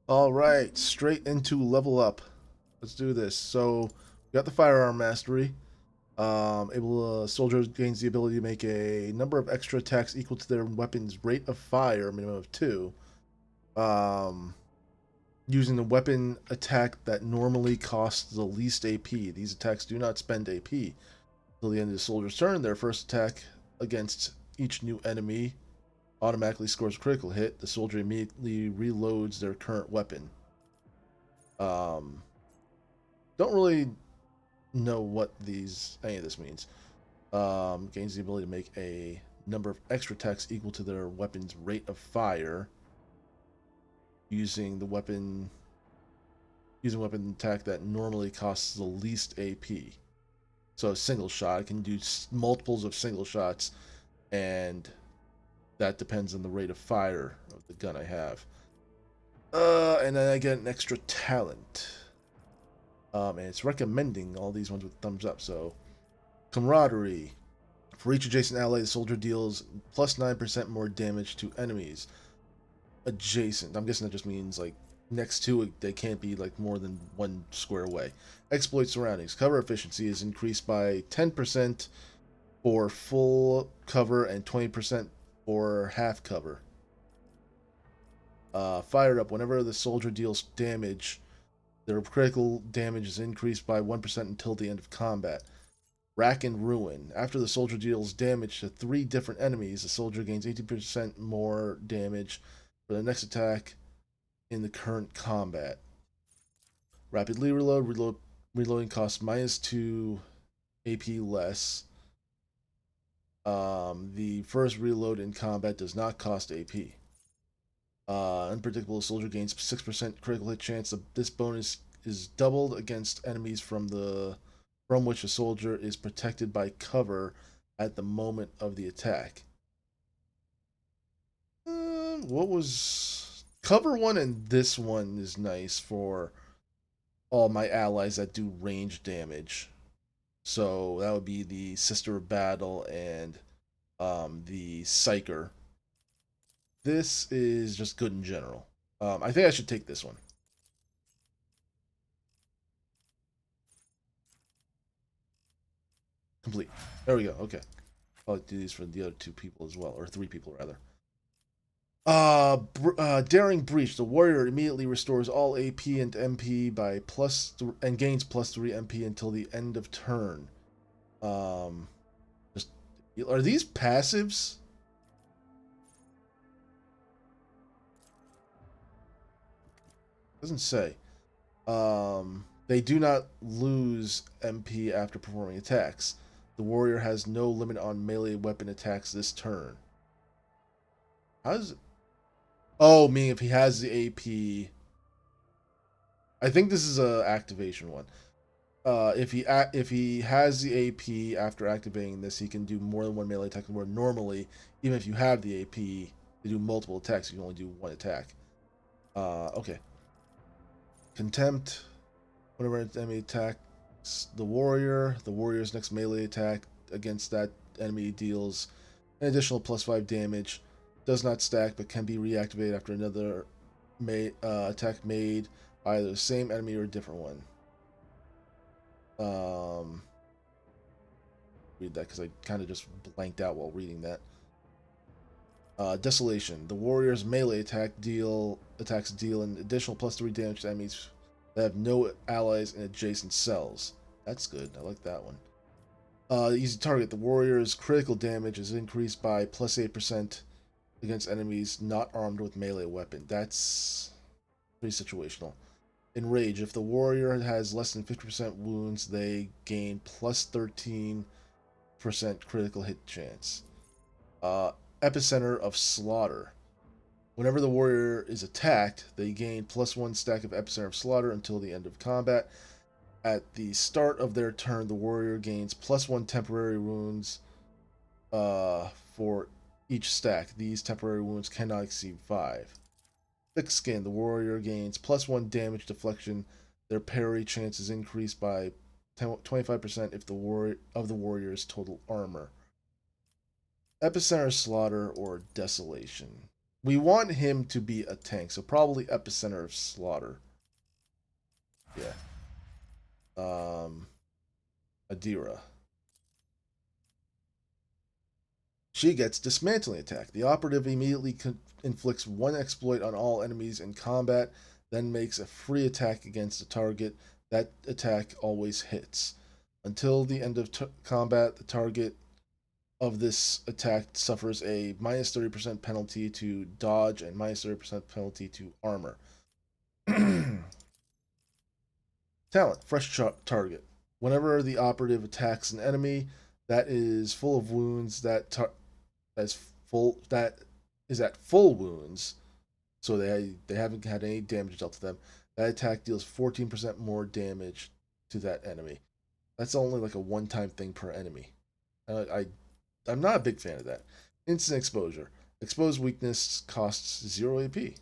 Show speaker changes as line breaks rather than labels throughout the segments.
All right, straight into level up. Let's do this. So, we got the firearm mastery. Soldier gains the ability to make a number of extra attacks equal to their weapon's rate of fire, minimum of two. Um, Using the weapon attack that normally costs the least AP. These attacks do not spend AP. Till the end of the soldier's turn, their first attack against each new enemy automatically scores a critical hit. The soldier immediately reloads their current weapon. Um, don't really know what any of this means. Gains the ability to make a number of extra attacks equal to their weapon's rate of fire using the weapon attack that normally costs the least AP. So a single shot, I can do multiples of single shots, and that depends on the rate of fire of the gun I have. And then I get an extra talent. And it's recommending all these ones with thumbs up. So camaraderie. For each adjacent ally, the soldier deals plus 9% more damage to enemies. Adjacent. I'm guessing that just means like next to it, they can't be like more than one square away. Exploit surroundings. Cover efficiency is increased by 10% for full cover and 20% for half cover. Fired up. Whenever the soldier deals damage, their critical damage is increased by 1% until the end of combat. Rack and Ruin. After the soldier deals damage to 3 different enemies, the soldier gains 18% more damage for the next attack in the current combat. Rapidly reloading costs -2 AP less. The first reload in combat does not cost AP. Unpredictable soldier gains 6% critical hit chance. This bonus is doubled against enemies from which a soldier is protected by cover at the moment of the attack. What was cover one and this one is nice for all my allies that do range damage. So that would be the Sister of Battle and the Psyker. This is just good in general. I think I should take this one. Complete. There we go. Okay. I'll do these for the other two people as well, or three people rather. Daring Breach. The warrior immediately restores all AP and MP by and gains +3 MP until the end of turn. Um, just are these passives? Doesn't say. They do not lose MP after performing attacks. The warrior has no limit on melee weapon attacks this turn. How does it? Oh, meaning if he has the AP. I think this is a activation one. If he has the AP after activating this, he can do more than one melee attack. Where normally, even if you have the AP to do multiple attacks, you can only do one attack. Okay. Contempt. Whenever an enemy attacks the warrior's next melee attack against that enemy deals an additional +5 damage. Does not stack, but can be reactivated after another attack made by either the same enemy or a different one. Read that because I kind of just blanked out while reading that. Desolation. The warrior's melee attacks deal an additional +3 damage to enemies that have no allies in adjacent cells. That's good. I like that one. Easy target. The warrior's critical damage is increased by +8% against enemies not armed with melee weapon. That's pretty situational. Enrage. If the warrior has less than 50% wounds, they gain +13% critical hit chance. Epicenter of Slaughter. Whenever the warrior is attacked, they gain +1 stack of Epicenter of Slaughter until the end of combat. At the start of their turn, the warrior gains +1 temporary wounds for each stack. These temporary wounds cannot exceed 5. Thick Skin. The warrior gains +1 damage deflection. Their parry chance is increased by 25% if the warrior's total armor. Epicenter Slaughter or Desolation. We want him to be a tank, so probably epicenter of slaughter. Yeah. Adira. She gets dismantling attack. The operative immediately inflicts one exploit on all enemies in combat, then makes a free attack against the target. That attack always hits. Until the end of combat, the target of this attack suffers a minus 30% penalty to dodge and minus 30% penalty to armor. Talent, fresh target. Whenever the operative attacks an enemy that is full of wounds, that is at full wounds, so they haven't had any damage dealt to them, that attack deals 14% more damage to that enemy. That's only like a one-time thing per enemy. I'm not a big fan of that. Instant exposure. Exposed weakness costs 0 AP.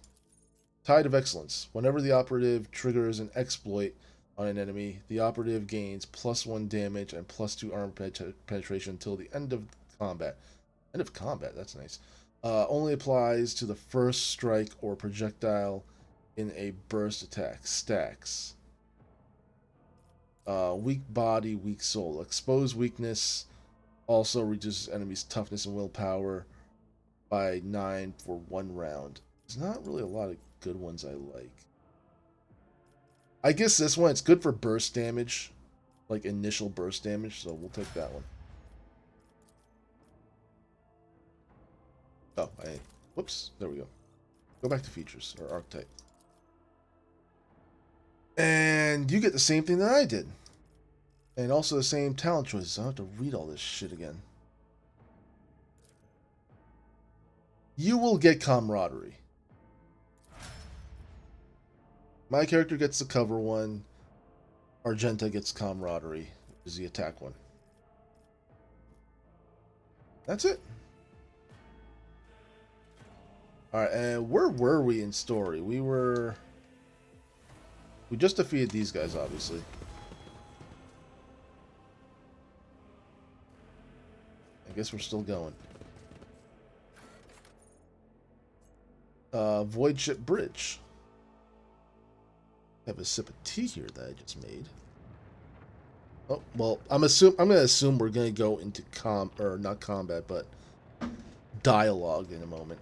Tide of Excellence. Whenever the operative triggers an exploit on an enemy, the operative gains +1 damage and +2 armor penetration until the end of combat. End of combat, that's nice. Only applies to the first strike or projectile in a burst attack. Stacks. Weak body, weak soul. Exposed weakness also reduces enemies' toughness and willpower by 9 for 1 round. There's not really a lot of good ones I like. I guess this one, it's good for burst damage, like initial burst damage, so we'll take that one. Oh, whoops, there we go. Go back to features, or archetype. And you get the same thing that I did. And also the same talent choices. I don't have to read all this shit again. You will get camaraderie. My character gets the cover one. Argenta gets camaraderie, which is the attack one. That's it. Alright, and where were we in story? We just defeated these guys, obviously. I guess we're still going. Void Ship Bridge. Have a sip of tea here that I just made. Oh, well, I'm gonna assume we're gonna go into not combat, but dialogue in a moment.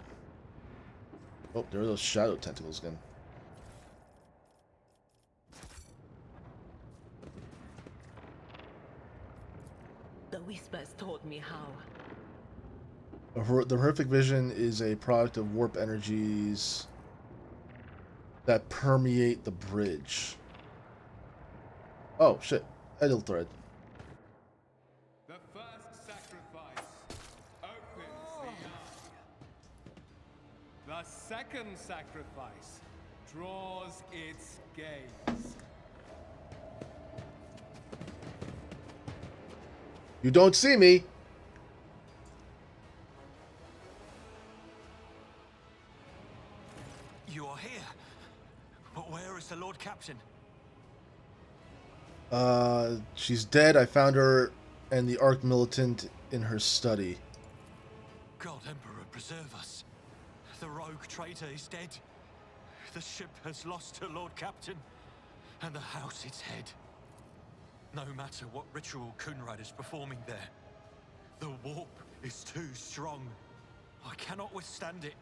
Oh, there are those shadow tentacles again.
The whispers taught me how.
The horrific vision is a product of warp energies that permeate the bridge. Oh, shit. Idle thread.
The first sacrifice opens the eye. The second sacrifice draws its gaze.
You don't see me.
You are here. But where is the Lord Captain?
She's dead. I found her and the Arch Militant in her study.
God Emperor, preserve us. The rogue traitor is dead. The ship has lost her Lord Captain, and the house its head. No matter what ritual Kunrad is performing there, the warp is too strong. I cannot withstand it.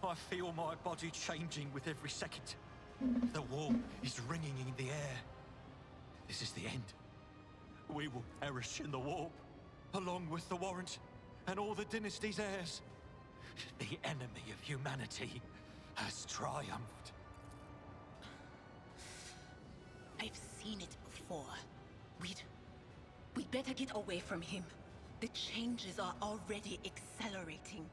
I feel my body changing with every second. The warp is ringing in the air. This is the end. We will perish in the warp, along with the Warrant and all the dynasty's heirs. The enemy of humanity has triumphed.
I've seen it before. We'd better get away from him. The changes are already accelerating.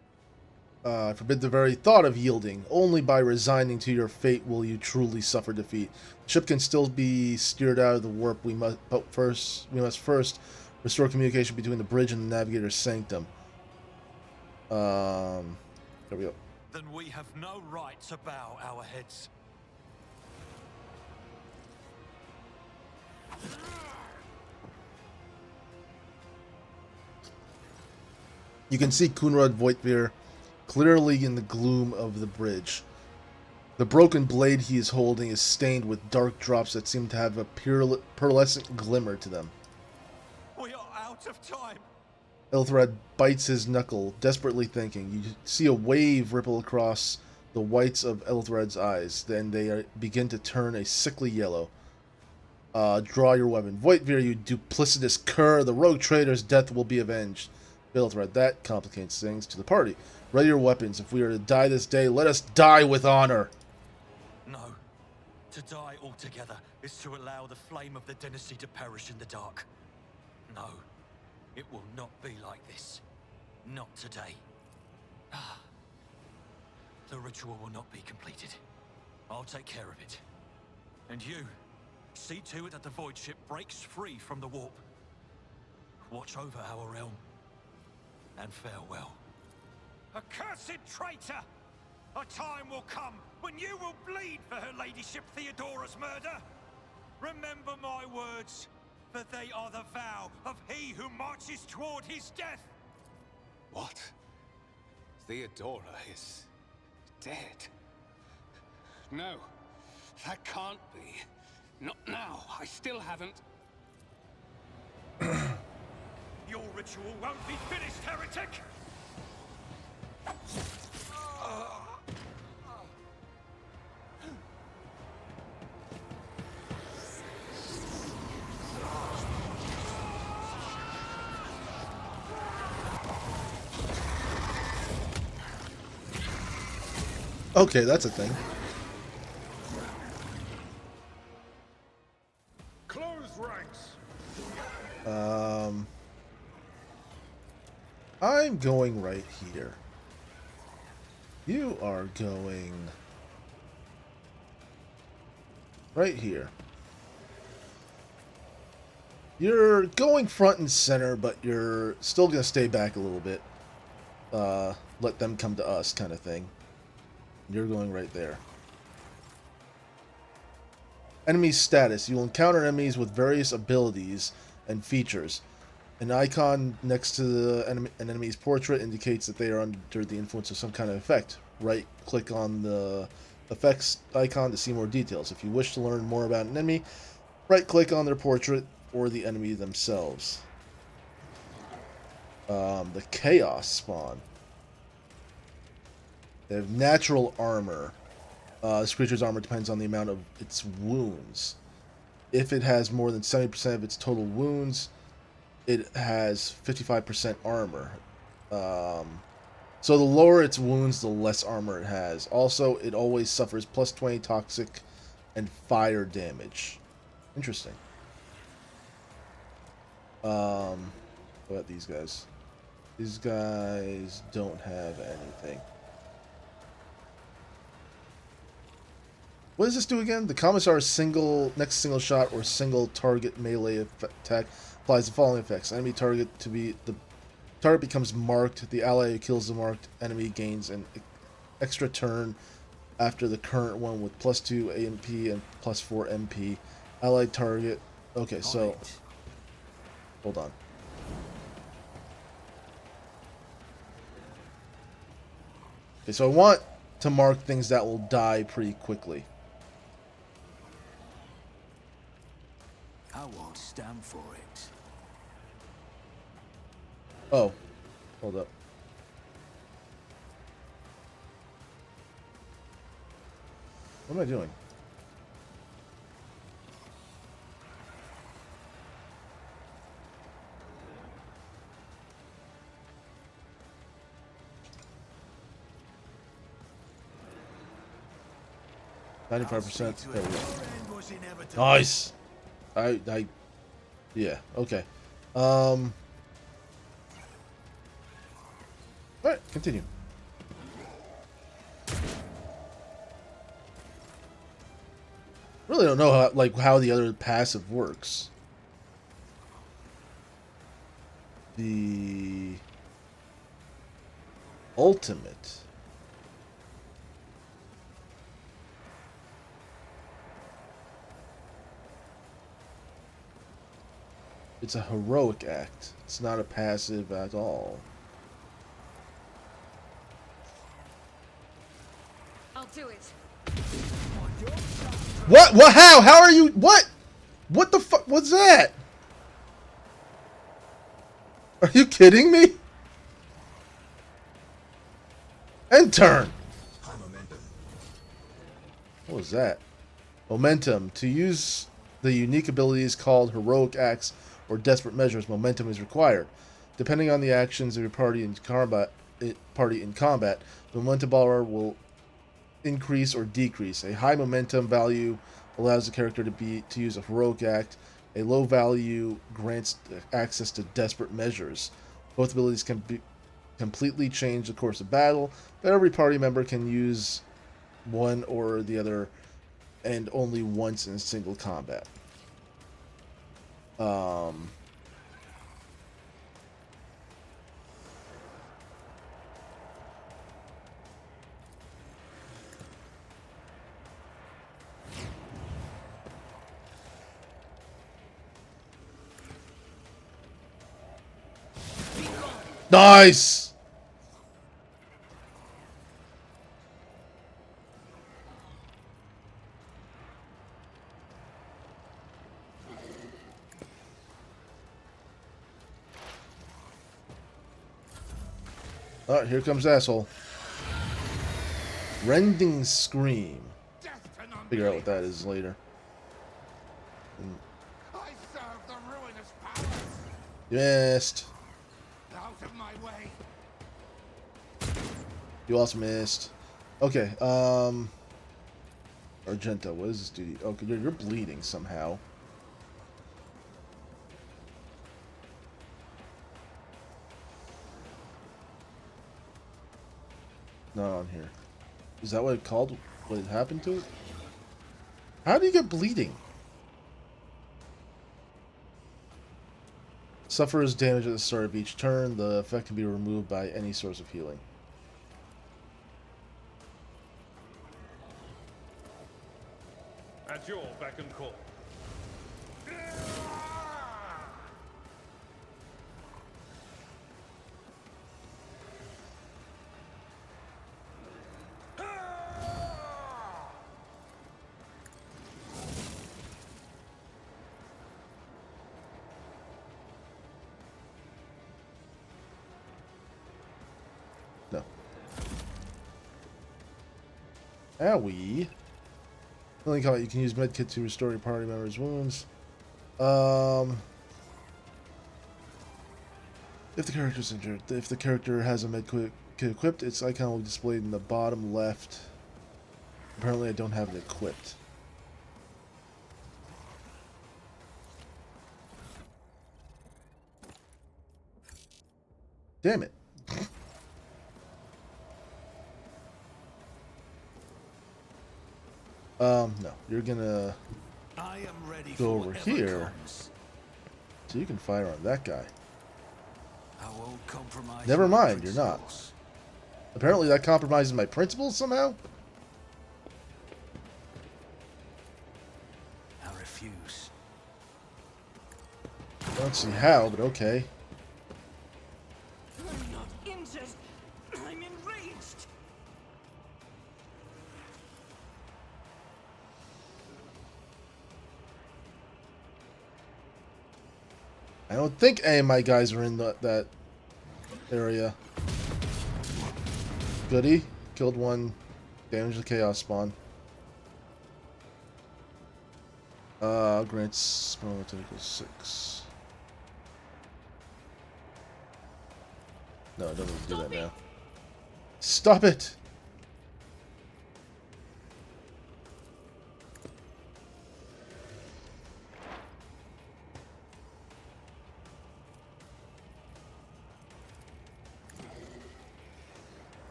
I forbid the very thought of yielding. Only by resigning to your fate will you truly suffer defeat. The ship can still be steered out of the warp. We must first restore communication between the bridge and the navigator's sanctum. There we go.
Then we have no right to bow our heads.
You can see Kunrad Voitvir clearly in the gloom of the bridge. The broken blade he is holding is stained with dark drops that seem to have a pearlescent glimmer to them.
We are out of time.
Elthrad bites his knuckle, desperately thinking. You see a wave ripple across the whites of Elthrad's eyes. Then they begin to turn a sickly yellow. Draw your weapon. Voitvir, you duplicitous cur. The rogue traitor's death will be avenged. Elthrad, that complicates things to the party. Ready your weapons. If we are to die this day, let us die with honor.
No. To die altogether is to allow the flame of the dynasty to perish in the dark. No. It will not be like this. Not today. The ritual will not be completed. I'll take care of it. And you, see to it that the void ship breaks free from the warp. Watch over our realm. And farewell.
Accursed traitor! A time will come when you will bleed for her ladyship Theodora's murder. Remember my words, for they are the vow of he who marches toward his death.
What? Theodora is dead? No, that can't be. Not now. I still haven't.
Your ritual won't be finished, heretic!
Okay, that's a thing.
Close ranks!
I'm going right here. You are going right here. You're going front and center, but you're still going to stay back a little bit. Let them come to us kind of thing. You're going right there. Enemy status. You will encounter enemies with various abilities and features. An icon next to an enemy's portrait indicates that they are under the influence of some kind of effect. Right-click on the effects icon to see more details. If you wish to learn more about an enemy, right-click on their portrait or the enemy themselves. The Chaos spawn. They have natural armor. This creature's armor depends on the amount of its wounds. If it has more than 70% of its total wounds, it has 55% armor. So the lower its wounds, the less armor it has. Also, it always suffers plus 20 toxic and fire damage. Interesting. What about these guys? These guys don't have anything. What does this do again? The Commissar's next single shot or single target melee attack applies the following effects. Enemy target the target becomes marked. The ally who kills the marked enemy gains an extra turn after the current one with plus 2 AMP and plus 4 MP. Allied target. Okay, so hold on. Okay, so I want to mark things that will die pretty quickly.
I won't stand for it.
Oh, hold up. What am I doing? %. There we go. Nice. Yeah. Okay. All right. Continue. Really don't know how the other passive works. The ultimate. It's a heroic act. It's not a passive at all. What? What? How? How are you? What? What the fuck? What's that? Are you kidding me? And turn. What was that? Momentum. To use the unique abilities called heroic acts or desperate measures, momentum is required. Depending on the actions of your party in combat, the momentum bar will increase or decrease. A high momentum value allows the character to use a heroic act. A low value grants access to desperate measures. Both abilities can be completely change the course of battle, but every party member can use one or the other and only once in a single combat. Nice! Alright, here comes asshole. Rending Scream. Figure out what that is later.
I serve the ruinous powers.
You missed.
Out of my way.
You also missed. Okay, Argento, what does this do? Okay, you're bleeding somehow. Not on here. Is that what it called? What happened to it? How do you get bleeding? Suffers damage at the start of each turn. The effect can be removed by any source of healing.
At your beck and call.
No. Owie. Only comment, you can use medkit to restore your party members' wounds. If the character is injured, if the character has a medkit equipped, its icon will be displayed in the bottom left. Apparently, I don't have it equipped. Damn it. No, you're gonna
I am ready
go
for
over
whatever
here
comes.
so you can fire on that guy.
I won't compromise
Never
my
mind, you're not.
principles.
Apparently that compromises my principles somehow?
I refuse.
I don't see how, but okay.
I'm not injured. I'm enraged.
I don't think any of my guys are in that area. Goody. Killed one. Damaged the chaos spawn. Grants spawn to equals 6. No, it doesn't do that now. Stop it!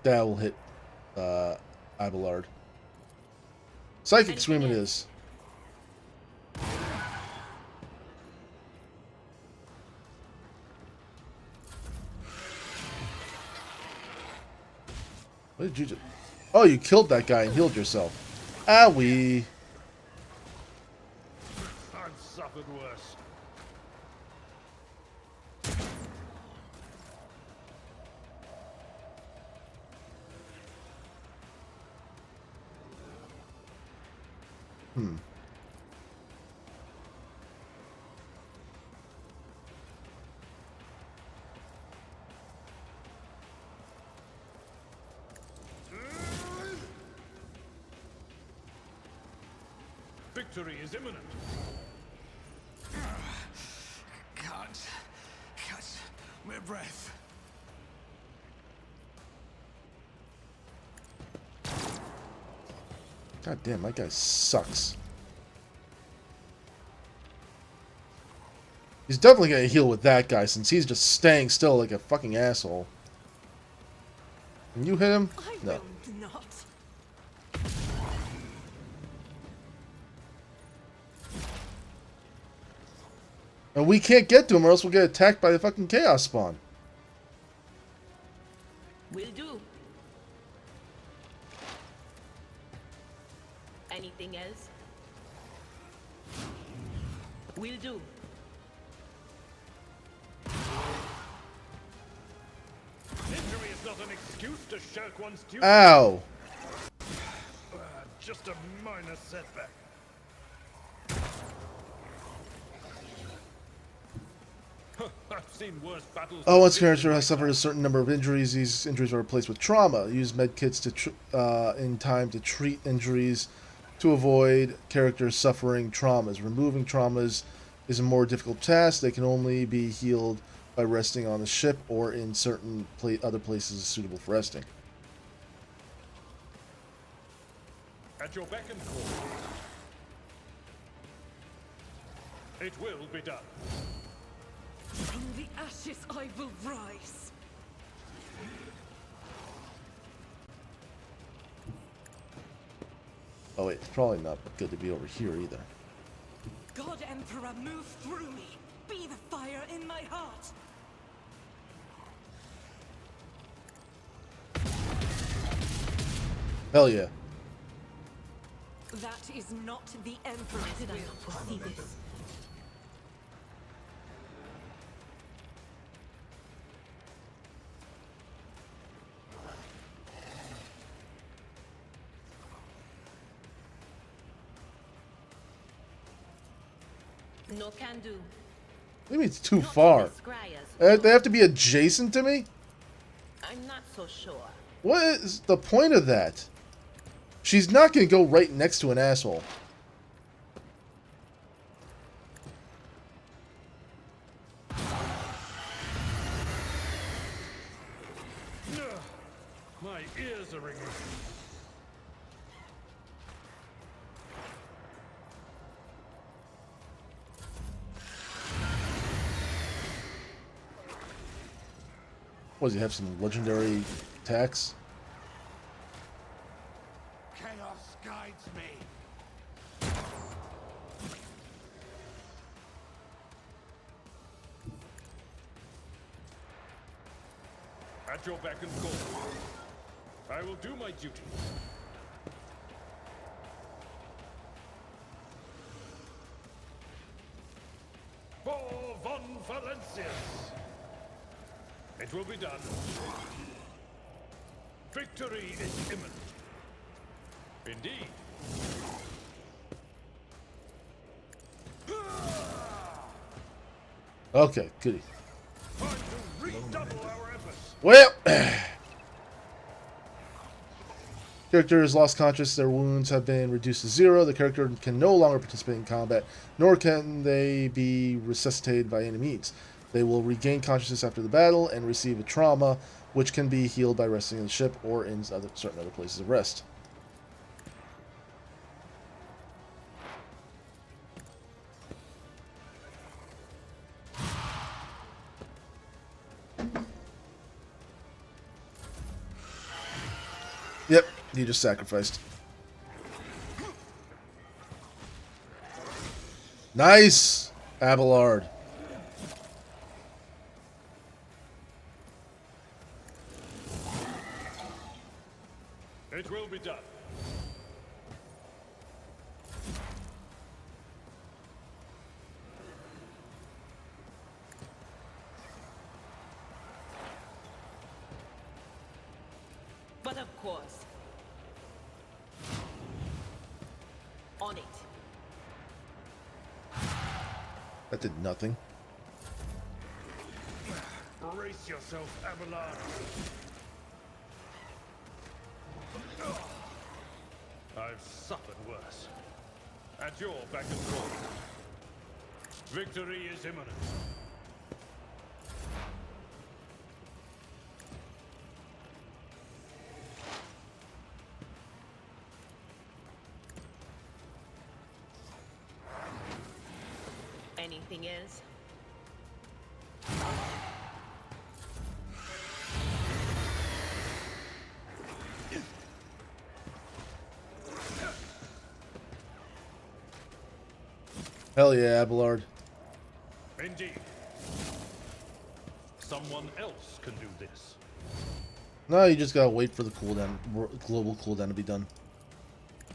That will hit Abelard. Psychic Scream it is. What did you do? Oh, you killed that guy and healed yourself. Owie.
I've suffered worse.
Hmm.
Victory is imminent.
Can't catch my breath.
God damn, my guy sucks. He's definitely gonna heal with that guy since he's just staying still like a fucking asshole. Can you hit him?
I
No.
will not.
And we can't get to him or else we'll get attacked by the fucking chaos spawn.
Will do. Anything else? Will do.
Injury is not an excuse to shirk one's duty.
Ow!
Just a minor setback. I've seen worse battles.
Oh, once a character has suffered a certain number of injuries, these injuries are replaced with trauma. Use medkits in time to treat injuries to avoid characters suffering traumas. Removing traumas is a more difficult task. They can only be healed by resting on the ship or in certain other places suitable for resting.
At your beck and call. It will be done.
From the ashes I will rise.
Oh wait, it's probably not good to be over here either.
God Emperor, move through me. Be the fire in my heart.
Hell yeah.
That is not the Emperor's will. Did I not foresee this? No can do.
What do you mean it's too far? They have to be adjacent to me?
I'm not so sure.
What is the point of that? She's not going to go right next to an asshole.
My ears are ringing.
What, does he have some legendary attacks?
Chaos guides me.
At your beck and call. I will do my duty. For Von Valencius. It will be done. Victory is imminent. Indeed.
Okay, goody.
Time to redouble our efforts.
Well, character has lost consciousness. Their wounds have been reduced to 0. The character can no longer participate in combat, nor can they be resuscitated by any means. They will regain consciousness after the battle and receive a trauma, which can be healed by resting in the ship or in certain other places of rest. Yep, he just sacrificed. Nice, Abelard.
It will be done.
But of course, On it.
That did nothing.
Brace yourself, Abelard.
I've suffered worse. At your beck and call. Victory is imminent.
Anything else?
Hell yeah, Abelard.
Indeed. Someone else can do this.
No, you just gotta wait for the cooldown, global cooldown to be done.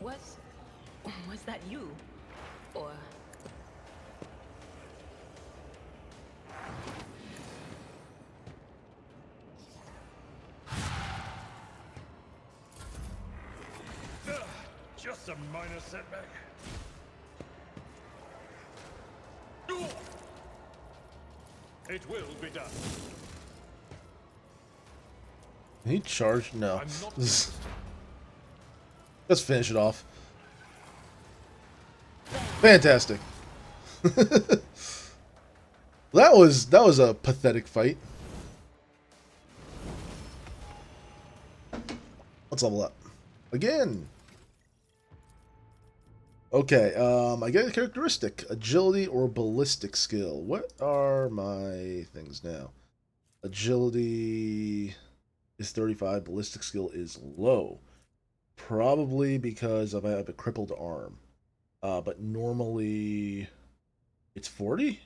Was that you? Or
Just a minor setback.
It will be done.
Can he charge? No.
I'm not
Let's finish it off. Fantastic. That was a pathetic fight. Let's level up again. Okay, I get a characteristic, agility or ballistic skill. What are my things now? Agility is 35, ballistic skill is low. Probably because I have a crippled arm. But normally it's 40?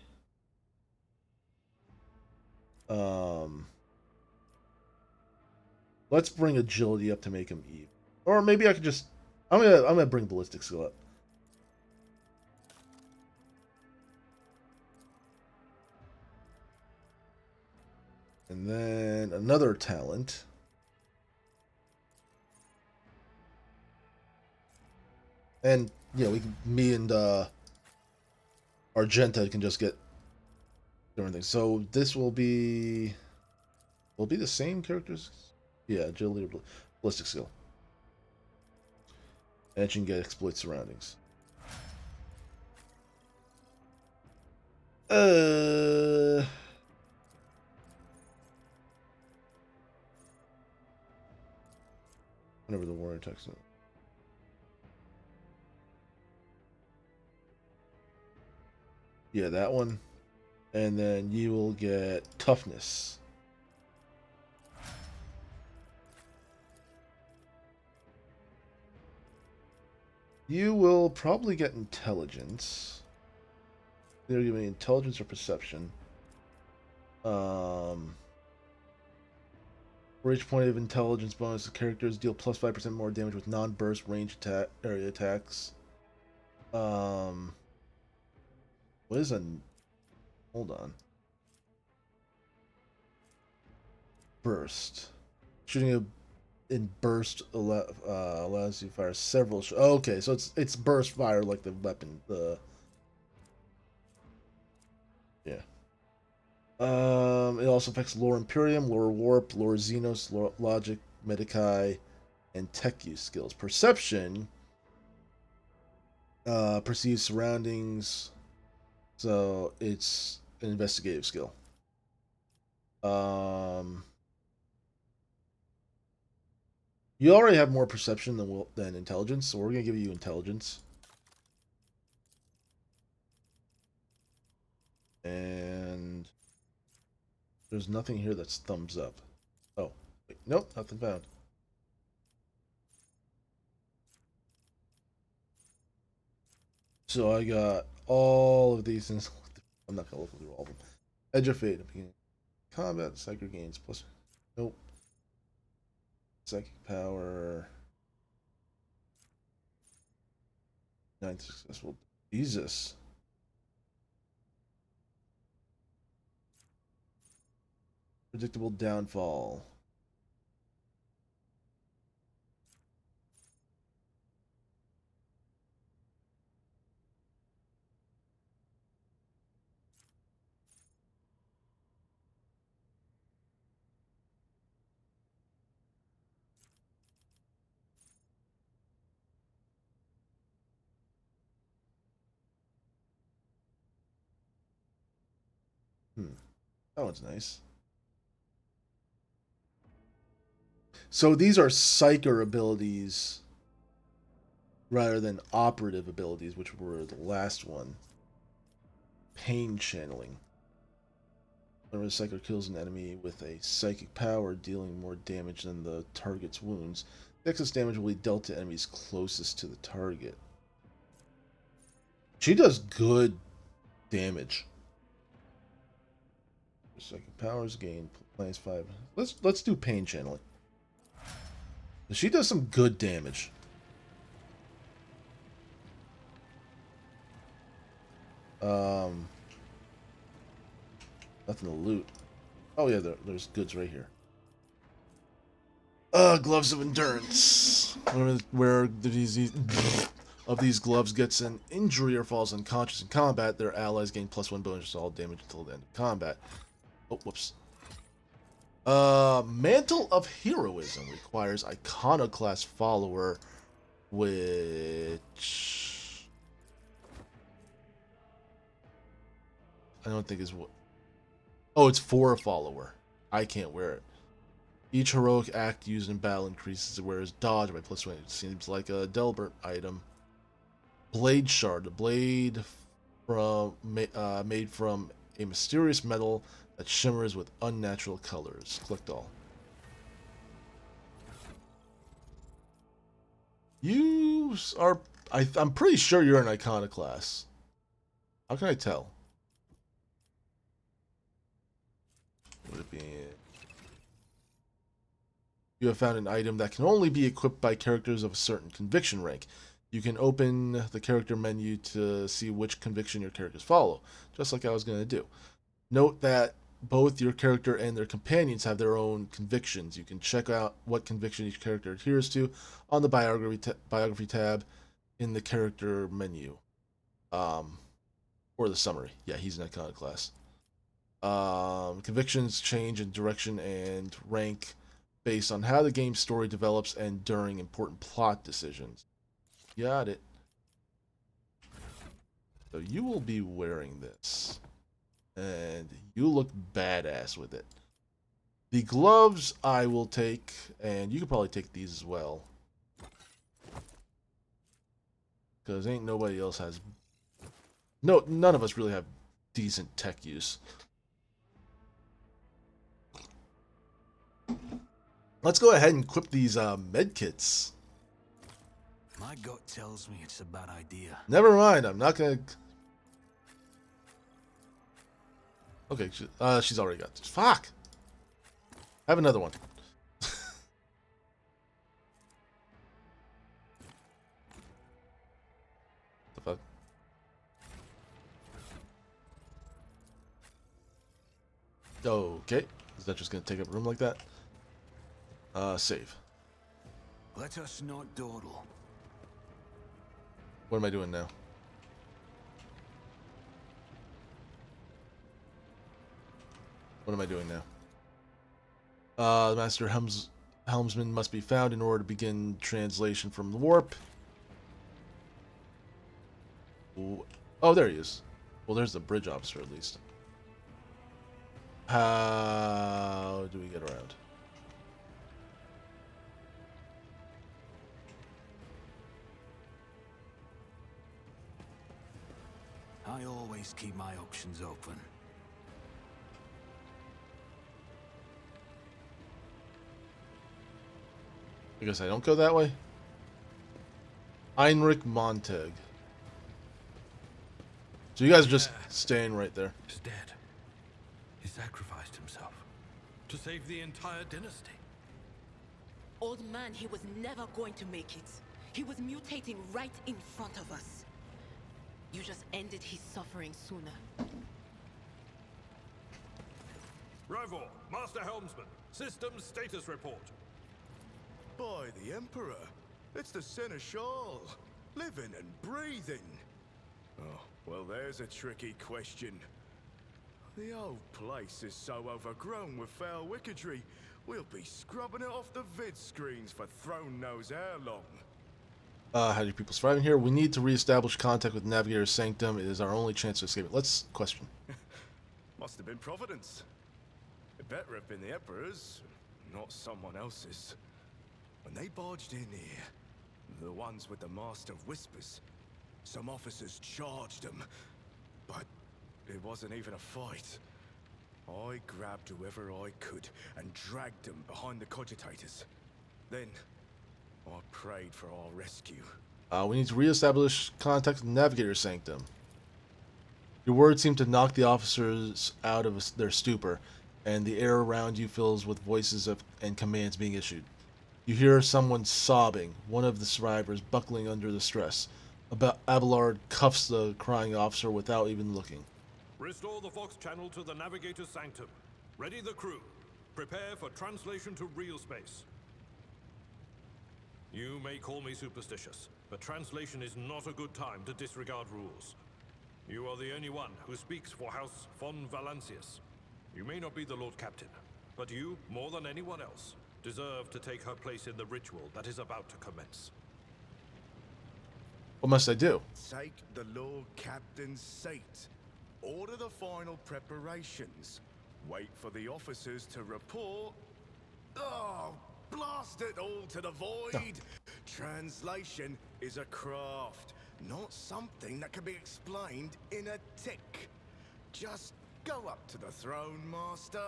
Let's bring agility up to make him even. Or maybe I could just I'm gonna bring ballistic skill up. And then another talent. And yeah, me and Argenta can just get different things. So this will be the same characters. Yeah, agility or ballistic skill. And you can get exploit surroundings. Whenever the warrior attacks it. Yeah, that one. And then you will get toughness. You will probably get intelligence. Either give me intelligence or perception. For each point of intelligence bonus, the characters deal plus 5% more damage with non-burst range area attacks. What is a... Hold on. Burst. Shooting in burst allows you to fire several... okay, so it's burst fire like the weapon. Yeah. It also affects Lore Imperium, Lore Warp, Lore Xenos, Lore Logic, Medicae, and Tech use skills. Perception perceives surroundings, so it's an investigative skill. You already have more perception than intelligence, so we're gonna give you intelligence. And there's nothing here that's thumbs up. Oh, wait, nope, nothing found. So I got all of these things. I'm not gonna look through all of them. Edge of Fate. Combat, psychic gains plus. Nope. Psychic power. 9th successful. Jesus. Predictable downfall. That one's nice. So these are psyker abilities rather than operative abilities, which were the last one. Pain channeling. Whenever the psyker kills an enemy with a psychic power, dealing more damage than the target's wounds, the excess damage will be dealt to enemies closest to the target. She does good damage. Psychic powers gain -5. Let's do pain channeling. She does some good damage. Nothing to loot. Oh yeah, there's goods right here. Gloves of endurance. Where of these gloves gets an injury or falls unconscious in combat, their allies gain +1 bonus to all damage until the end of combat. Oh, whoops. Mantle of Heroism requires Iconoclast follower, which I don't think is what. Oh, it's for a follower. I can't wear it. Each heroic act used in battle increases the wearer's dodge by +1. It seems like a Delbert item. Blade Shard. The blade made from a mysterious metal that shimmers with unnatural colors. Collect all. You are... I'm pretty sure you're an Iconoclast. How can I tell? Would it be... You have found an item that can only be equipped by characters of a certain conviction rank. You can open the character menu to see which conviction your characters follow, just like I was going to do. Note that both your character and their companions have their own convictions. You can check out what conviction each character adheres to on the biography tab in the character menu. Or the summary. Yeah, he's an Iconoclast. Convictions change in direction and rank based on how the game's story develops and during important plot decisions. Got it. So you will be wearing this. And you look badass with it. The gloves I will take, and you could probably take these as well. Because ain't nobody else has... No, none of us really have decent tech use. Let's go ahead and equip these med kits.
My gut tells me it's a bad idea.
Never mind, I'm not gonna... Okay, she's already got this. Fuck! Have another one. The fuck? Okay. Is that just gonna take up room like that? Save.
Let us not dawdle.
What am I doing now? What am I doing now? The Master Helmsman must be found in order to begin translation from the warp. Ooh. Oh, there he is. Well, there's the bridge officer at least. How do we get around?
I always keep my options open.
I guess I don't go that way. Heinrich Montag. So you guys are just staying right there.
He's dead. He sacrificed himself to save the entire dynasty.
Old man, he was never going to make it. He was mutating right in front of us. You just ended his suffering sooner.
Rovar, Master Helmsman, systems status report.
By the Emperor, it's the Seneschal, living and breathing. Oh, well, there's a tricky question. The old place is so overgrown with foul wickedry, we'll be scrubbing it off the vid screens for throne knows how long.
How do people survive in here? We need to reestablish contact with Navigator's Sanctum. It is our only chance to escape it. Let's question.
Must have been Providence. It better have been the Emperor's, not someone else's. When they barged in here, the ones with the Master of Whispers, some officers charged them, but it wasn't even a fight. I grabbed whoever I could and dragged them behind the cogitators. Then, I prayed for our rescue.
We need to reestablish contact with Navigator Sanctum. Your words seem to knock the officers out of their stupor, and the air around you fills with voices and commands being issued. You hear someone sobbing, one of the survivors buckling under the stress. Abelard cuffs the crying officer without even looking.
Restore the Vox channel to the Navigator's Sanctum. Ready the crew. Prepare for translation to real space. You may call me superstitious, but translation is not a good time to disregard rules. You are the only one who speaks for House von Valancius. You may not be the Lord Captain, but you, more than anyone else, deserve to take her place in the ritual that is about to commence.
What must I do?
Take the Lord Captain's seat. Order the final preparations. Wait for the officers to report. Oh, blast it all to the void! Translation is a craft, not something that can be explained in a tick. Just go up to the throne, Master.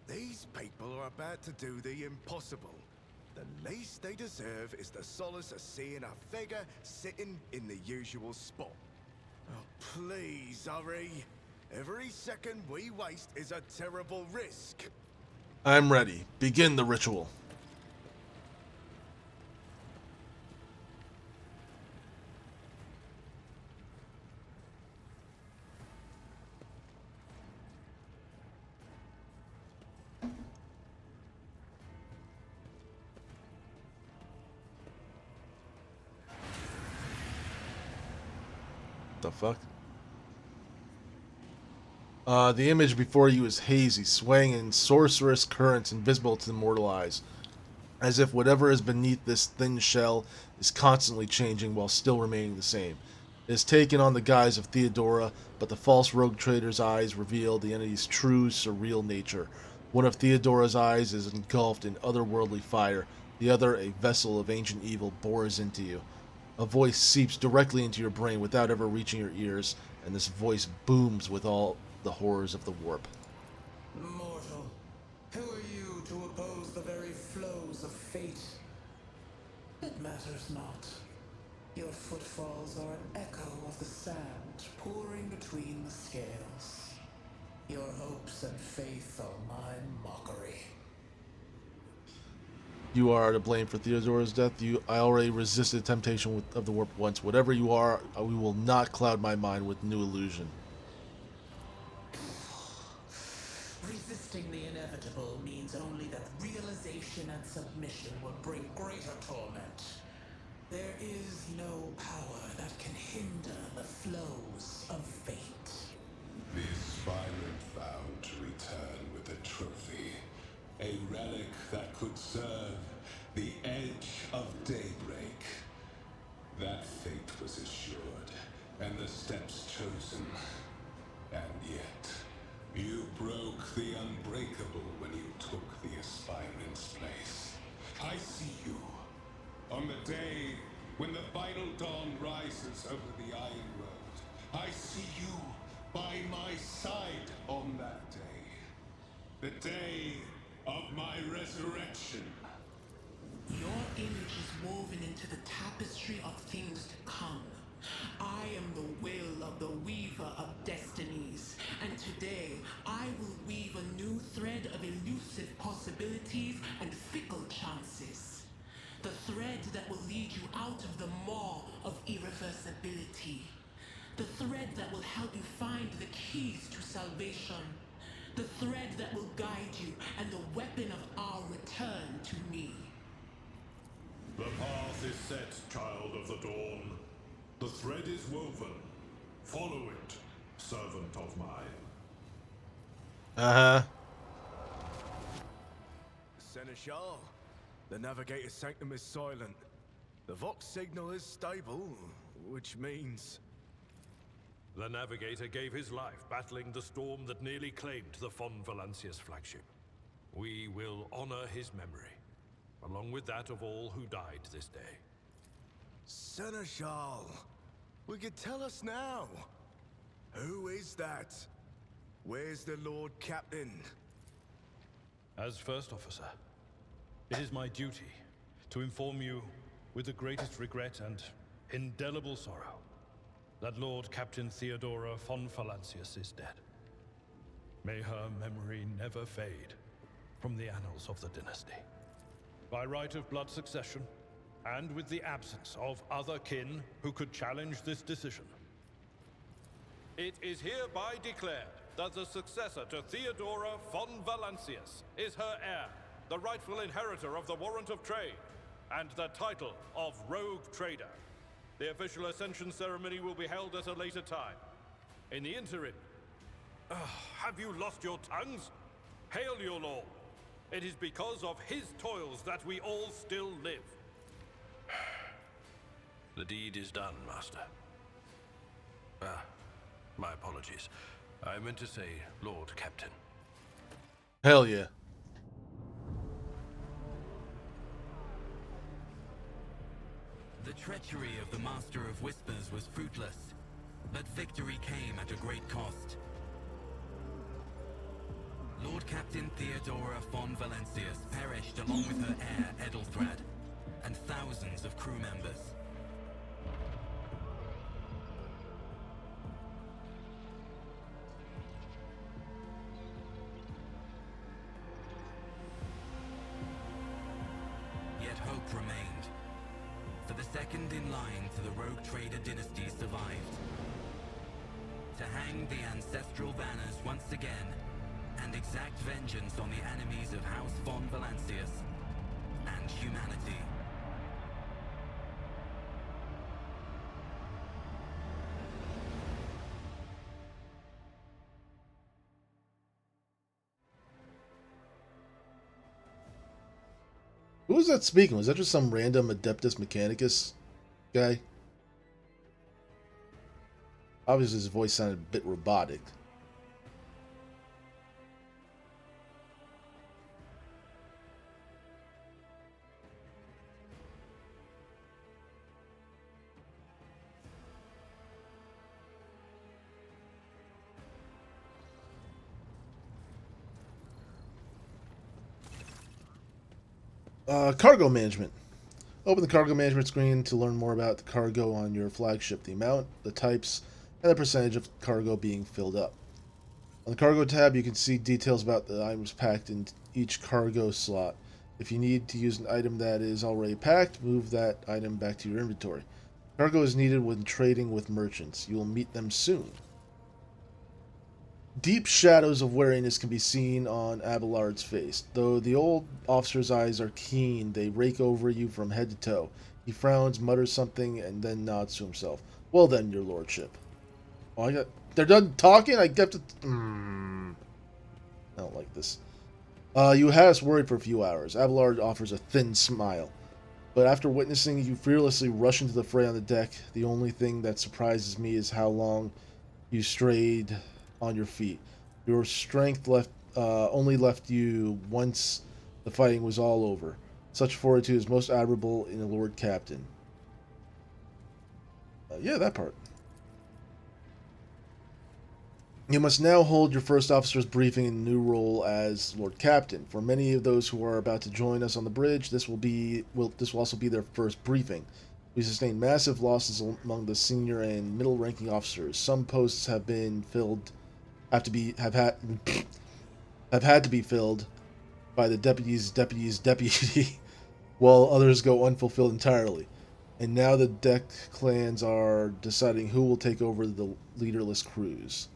These people are about to do the impossible. The least they deserve is the solace of seeing a figure sitting in the usual spot. Oh, please, hurry. Every second we waste is a terrible risk.
I'm ready. Begin the ritual. The fuck? The image before you is hazy, swaying in sorcerous currents invisible to the mortal eyes, as if whatever is beneath this thin shell is constantly changing while still remaining the same. It is taken on the guise of Theodora, but the false rogue trader's eyes reveal the entity's true, surreal nature. One of Theodora's eyes is engulfed in otherworldly fire, the other, a vessel of ancient evil, bores into you. A voice seeps directly into your brain without ever reaching your ears, and this voice booms with all the horrors of the warp.
Mortal, who are you to oppose the very flows of fate? It matters not. Your footfalls are an echo of the sand pouring between the scales. Your hopes and faith are my mockery.
You are to blame for Theodora's death. I already resisted temptation of the warp once. Whatever you are, we will not cloud my mind with new illusion.
Resisting the inevitable means only that realization and submission will bring greater torment. There is no power that can hinder the flows of fate.
The aspirant vowed to return with a trophy, a relic that could serve the edge of daybreak. That fate was assured, and the steps chosen. And yet, you broke the unbreakable when you took the aspirant's place. I see you. On the day when the final dawn rises over the Iron Road, I see you by my side on that day. The day of my resurrection.
Your image is woven into the tapestry of things to come. I am the will of the weaver of destinies, and today I will weave a new thread of elusive possibilities and fickle chances. The thread that will lead you out of the maw of irreversibility. The thread that will help you find the keys to salvation. The thread that will guide you and the weapon of our return to me.
The path is set, child of the dawn. The thread is woven. Follow it, servant of mine.
Uh-huh.
Seneschal, the Navigator's Sanctum is silent. The Vox signal is stable, which means...
The navigator gave his life battling the storm that nearly claimed the Von Valancius flagship. We will honor his memory, along with that of all who died this day.
Seneschal, will you tell us now? Who is that? Where's the Lord Captain?
As First Officer, it is my duty to inform you with the greatest regret and indelible sorrow that Lord Captain Theodora von Valancius is dead. May her memory never fade from the annals of the dynasty. By right of blood succession, and with the absence of other kin who could challenge this decision,
It is hereby declared that the successor to Theodora von Valancius is her heir, the rightful inheritor of the warrant of trade, and the title of Rogue Trader. The official ascension ceremony will be held at a later time. In the interim, have you lost your tongues? Hail your lord. It is because of his toils that we all still live.
the deed is done, Master. My apologies. I meant to say Lord Captain.
Hell yeah.
The treachery of the Master of Whispers was fruitless, but victory came at a great cost. Lord Captain Theodora von Valancius perished along with her heir, Edelthrad, and thousands of crew members. Yet hope remained, for the second in line to the Rogue Trader dynasty survived. To hang the ancestral banners once again, and exact vengeance on the enemies of House von Valancius and humanity.
Who was that speaking? Was that just some random Adeptus Mechanicus guy? Obviously his voice sounded a bit robotic. Cargo management. Open the cargo management screen to learn more about the cargo on your flagship, the amount, the types, and the percentage of cargo being filled up. On the cargo tab, you can see details about the items packed in each cargo slot. If you need to use an item that is already packed, move that item back to your inventory. Cargo is needed when trading with merchants. You will meet them soon. Deep shadows of wariness can be seen on Abelard's face. Though the old officer's eyes are keen, they rake over you from head to toe. He frowns, mutters something, and then nods to himself. Well then, your lordship. Oh, they're done talking? I get to... I don't like this. You had us worried for a few hours. Abelard offers a thin smile. But after witnessing you fearlessly rush into the fray on the deck, the only thing that surprises me is how long you strayed on your feet. Your strength only left you once the fighting was all over. Such fortitude is most admirable in a Lord Captain. Yeah, that part. You must now hold your first officer's briefing in the new role as Lord Captain. For many of those who are about to join us on the bridge, this will also be their first briefing. We sustained massive losses among the senior and middle-ranking officers. Some posts have been filled. Have had to be filled by the deputy, while others go unfulfilled entirely. And now the deck clans are deciding who will take over the leaderless crews.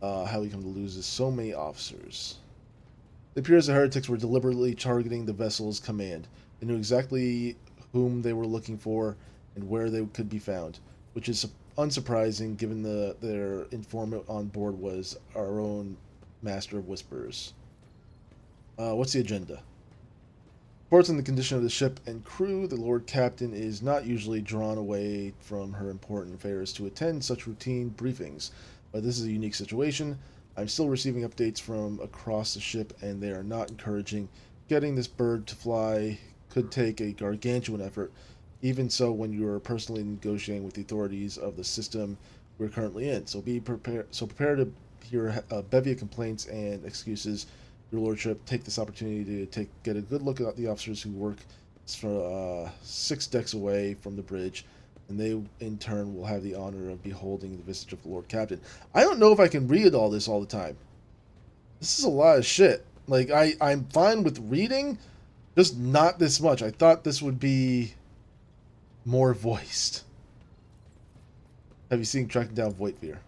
How we come to lose so many officers. It appears the heretics were deliberately targeting the vessel's command. They knew exactly whom they were looking for and where they could be found, which is unsurprising given their informant on board was our own Master of Whispers. What's the agenda? Reports on the condition of the ship and crew, the Lord Captain is not usually drawn away from her important affairs to attend such routine briefings, but this is a unique situation. I'm still receiving updates from across the ship, and they are not encouraging. Getting this bird to fly could take a gargantuan effort, even so when you are personally negotiating with the authorities of the system we're currently in. So prepare to hear a bevy of complaints and excuses. Your Lordship, take this opportunity to get a good look at the officers who work 6 decks away from the bridge, and they in turn will have the honor of beholding the visage of the Lord Captain. I don't know if I can read all this all the time. This is a lot of shit. Like, I'm fine with reading, just not this much. I thought this would be more voiced. Have you seen Tracking Down Voidveer?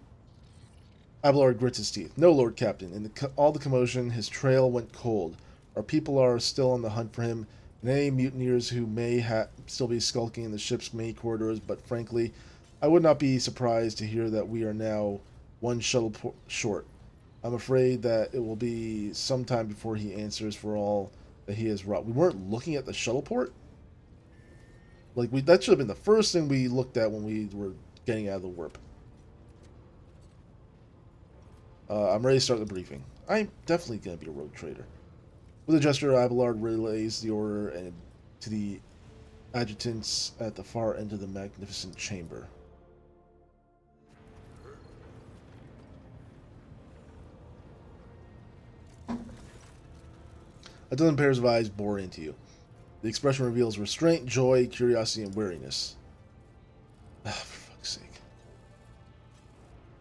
Abelard grits his teeth. No, Lord Captain. In all the commotion, his trail went cold. Our people are still on the hunt for him, and any mutineers who may still be skulking in the ship's main corridors, but frankly, I would not be surprised to hear that we are now one shuttle short. I'm afraid that it will be some time before he answers for all that he has wrought. We weren't looking at the shuttle port? Like, that should have been the first thing we looked at when we were getting out of the warp. I'm ready to start the briefing. I'm definitely going to be a rogue trader. With a gesture, Abelard relays the order to the adjutants at the far end of the magnificent chamber. A dozen pairs of eyes bore into you. The expression reveals restraint, joy, curiosity, and weariness. For fuck's sake.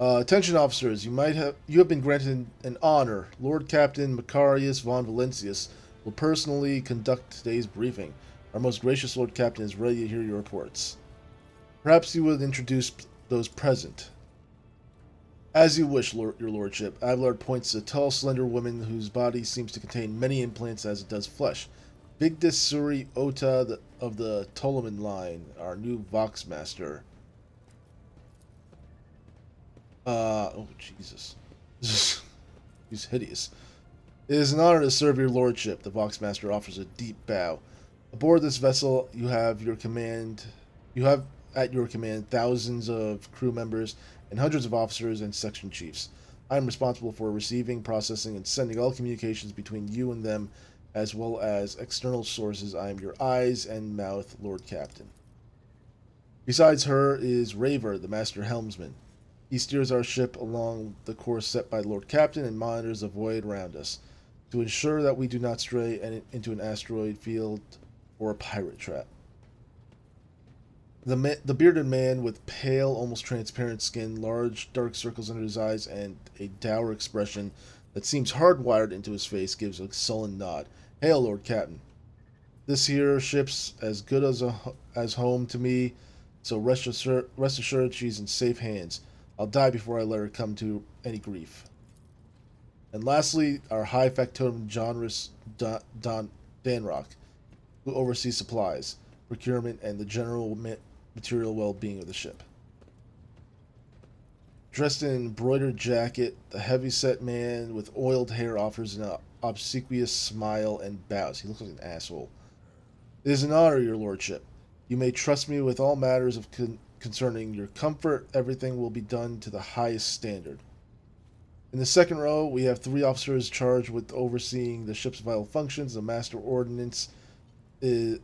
Attention officers, you have been granted an honor. Lord Captain Macarius von Valencius will personally conduct today's briefing. Our most gracious Lord Captain is ready to hear your reports. Perhaps you would introduce those present. As you wish, your Lordship. Abelard points to a tall, slender woman whose body seems to contain many implants as it does flesh. Vigdis Suri Ota of the Ptoleman line, our new Voxmaster. Oh, Jesus. He's hideous. It is an honor to serve your lordship, the Voxmaster offers a deep bow. Aboard this vessel, you have at your command thousands of crew members and hundreds of officers and section chiefs. I am responsible for receiving, processing, and sending all communications between you and them, as well as external sources. I am your eyes and mouth, Lord Captain. Besides her is Raver, the Master Helmsman. He steers our ship along the course set by Lord Captain and monitors the void around us to ensure that we do not stray into an asteroid field or a pirate trap. The bearded man with pale, almost transparent skin, large, dark circles under his eyes, and a dour expression that seems hardwired into his face gives a sullen nod. Hail, Lord Captain. This here ship's as good as home to me, so rest assured she's in safe hands. I'll die before I let her come to any grief. And lastly, our high factotum Jonrus Danrock, who oversees supplies, procurement, and the general material well-being of the ship. Dressed in an embroidered jacket, the heavy-set man with oiled hair offers an obsequious smile and bows. He looks like an asshole. It is an honor, your lordship. You may trust me with all matters of concerning your comfort. Everything will be done to the highest standard. In the second row, we have 3 officers charged with overseeing the ship's vital functions. The Master Ordnance is